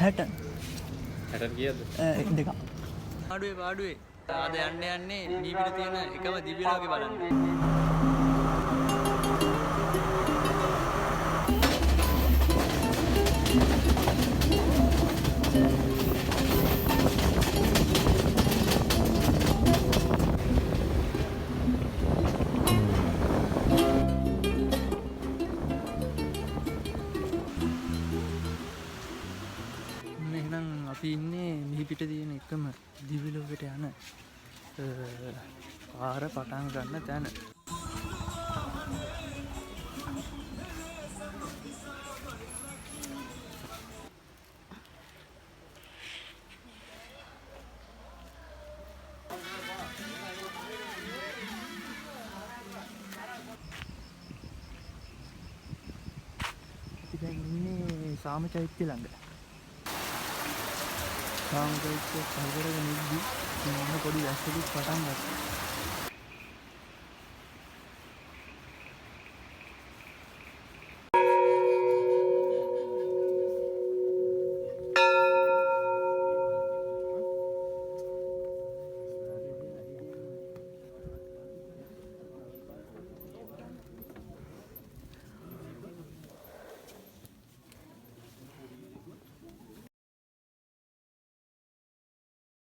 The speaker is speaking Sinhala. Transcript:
60. 60 කීයද? දෙකක්. පාඩුවේ. අද යන්නේ දීපිට තියෙන එකම දිව්‍ය ලෝකේ බලන්න. එහෙනම් අපි ඉන්නේ මිහිපිට තියෙන එකම දිව්‍ය ලෝකයට යන පාර පටන් ගන්න තැන. දැන් ඉන්නේ සාම චෛත්‍ය ළඟ. සාම චෛත්‍ය කරගෙන ඉද්දි මොන පොඩි වැස්සකුත් පටන් ගත්තා.